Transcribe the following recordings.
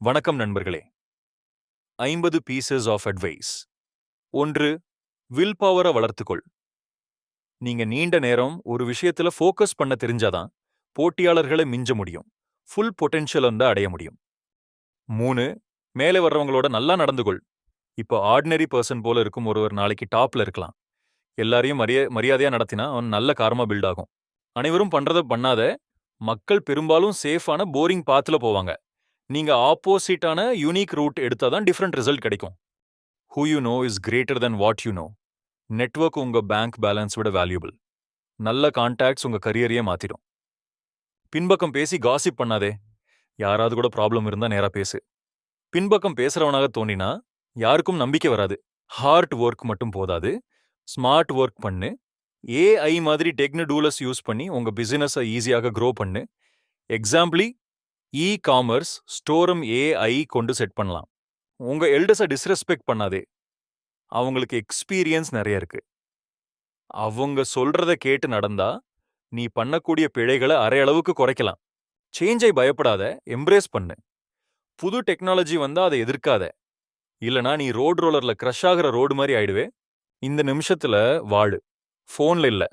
வணக்கம் நண்பர்களே. 50 pieces of advice. 1. Will பவரை வளர்த்துக்கொள். நீங்க நீண்ட நேரம் ஒரு விஷயத்துல ஃபோக்கஸ் பண்ண தெரிஞ்சாதான் போட்டியாளர்களை மிஞ்ச முடியும். ஃபுல் பொட்டென்ஷியல் வந்து அடைய முடியும். 3. மேலே வர்றவங்களோட நல்லா நடந்துகொள். இப்போ ஆர்டினரி பர்சன் போல இருக்கும் ஒருவர் நாளைக்கு டாப்ல இருக்கலாம். எல்லாரையும் மரியாதையா நடத்தினா அவன் நல்ல காரமா பில்ட் ஆகும். அனைவரும் பண்றத பண்ணாத. மக்கள் பெரும்பாலும் சேஃபான போரிங் பாத்துல போவாங்க. நீங்க ஆப்போசிட்டான யூனிக் ரூட் எடுத்தாதான் டிஃபரெண்ட் ரிசல்ட் கிடைக்கும். Who you know is greater then what you know. Network உங்க பேங்க் பேலன்ஸ் விட வேல்யூபிள். நல்ல கான்டாக்ட்ஸ் உங்க கரியரையே மாத்திடும். பின்பக்கம் பேசி காசிப் பண்ணாதே. யாராவது கூட ப்ராப்ளம் இருந்தா நேரா பேசு. பின்பக்கம் பேசுறவனாக தோணினா யாருக்கும் நம்பிக்கை வராது. ஹார்ட் ஒர்க் மட்டும் போதாது, ஸ்மார்ட் ஒர்க் பண்ணு. ஏஐ மாதிரி டெக்னிடூலஸ் யூஸ் பண்ணி உங்க பிசினஸை ஈஸியாக க்ரோ பண்ணு. எக்ஸாம்பிளி காமர்ஸ் ஸ்டோரம் ஏஐ கொண்டு செட் பண்ணலாம். உங்க எல்டர்ஸை டிஸ்ரெஸ்பெக்ட் பண்ணாதே. அவங்களுக்கு எக்ஸ்பீரியன்ஸ் நிறைய இருக்கு. அவங்க சொல்றத கேட்டு நடந்தா நீ பண்ணக்கூடிய பிழைகளை அரையளவுக்கு குறைக்கலாம். சேஞ்சை பயப்படாத, எம்ப்ரேஸ் பண்ணு. புது டெக்னாலஜி வந்தா அதை எதிர்க்காத. இல்லனா நீ ரோட் ரோலர்ல கிரஷ் ஆகிற ரோடு மாதிரி ஆயிடுவே. இந்த நிமிஷத்துல வாழு, போன்ல இல்ல.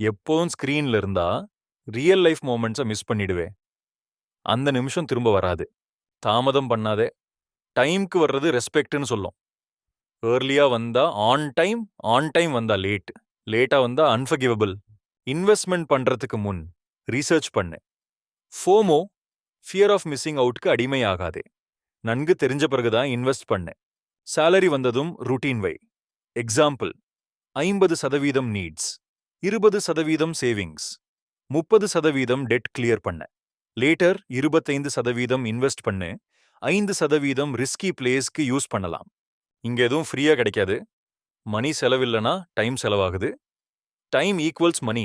எப்போவும் ஸ்கிரீன்ல இருந்தா ரியல் லைஃப் மொமெண்ட்ஸை மிஸ் பண்ணிடுவே. அந்த நிமிஷம் திரும்ப வராது. தாமதம் பண்ணாதே. டைம்க்கு வர்றது ரெஸ்பெக்ட்னு சொல்லும். ஏர்லியா வந்தா ஆன் டைம் வந்தா லேட், லேட்டா வந்தா அன்ஃபர்கிவபிள். இன்வெஸ்ட்மெண்ட் பண்றதுக்கு முன் ரீசர்ச் பண்ணு. ஃபோமோ, ஃபியர் ஆஃப் மிஸ்ஸிங் அவுட்க்கு அடிமையாகாதே. நன்கு தெரிஞ்ச பிறகுதான் இன்வெஸ்ட் பண்ணு. சேலரி வந்ததும் ரூட்டீன் வை. Example, 50% needs, 20% savings, 30% debt clear பண்ண. லேட்டர் 25% இன்வெஸ்ட் பண்ணு. 5% ரிஸ்கி பிளேஸ்க்கு யூஸ் பண்ணலாம். இங்க எதுவும் ஃப்ரீயா கிடைக்காது. மணி செலவில்லைனா டைம் செலவாகுது. டைம் ஈக்குவல்ஸ் மணி.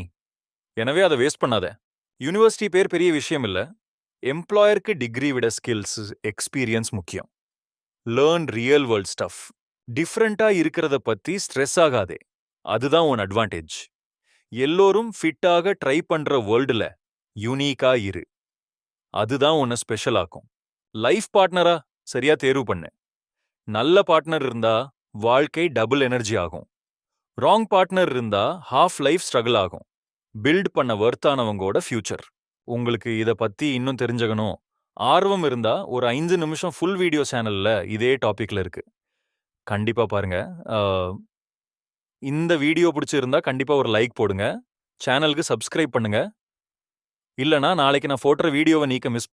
எனவே அதை வேஸ்ட் பண்ணாத. யூனிவர்சிட்டி பேர் பெரிய விஷயம் இல்ல. எம்ப்ளாயருக்கு டிகிரி விட ஸ்கில்ஸ், எக்ஸ்பீரியன்ஸ் முக்கியம். Learn real world stuff. டிஃப்ரெண்டா இருக்கிறத பத்தி ஸ்ட்ரெஸ் ஆகாதே. அதுதான் உன் அட்வான்டேஜ். எல்லோரும் ஃபிட்டாக ட்ரை பண்ற வேர்ல்டுல யூனிக்கா இரு. அதுதான் உன்னை ஸ்பெஷல் ஆக்கும். லைஃப் பார்ட்னரா சரியா தேர்வு பண்ணு. நல்ல பார்ட்னர் இருந்தா வாழ்க்கை டபுள் எனர்ஜி ஆகும். ராங் பார்ட்னர் இருந்தா ஹாஃப் லைஃப் ஸ்ட்ரகிள் ஆகும். பில்ட் பண்ண வர்த்தானவங்களோட ஃபியூச்சர். உங்களுக்கு இத பத்தி இன்னும் தெரிஞ்சுக்கணும் ஆர்வம் இருந்தா ஒரு 5 நிமிஷம் ஃபுல் வீடியோ சேனல்ல இதே டாபிக்ல இருக்கு. கண்டிப்பா பாருங்க. இந்த வீடியோ பிடிச்சிருந்தா கண்டிப்பா ஒரு லைக் போடுங்க. சேனலுக்கு சப்ஸ்கிரைப் பண்ணுங்க. இல்லனா நாளைக்கு நான் போடுற வீடியோவை நீக்க மிஸ்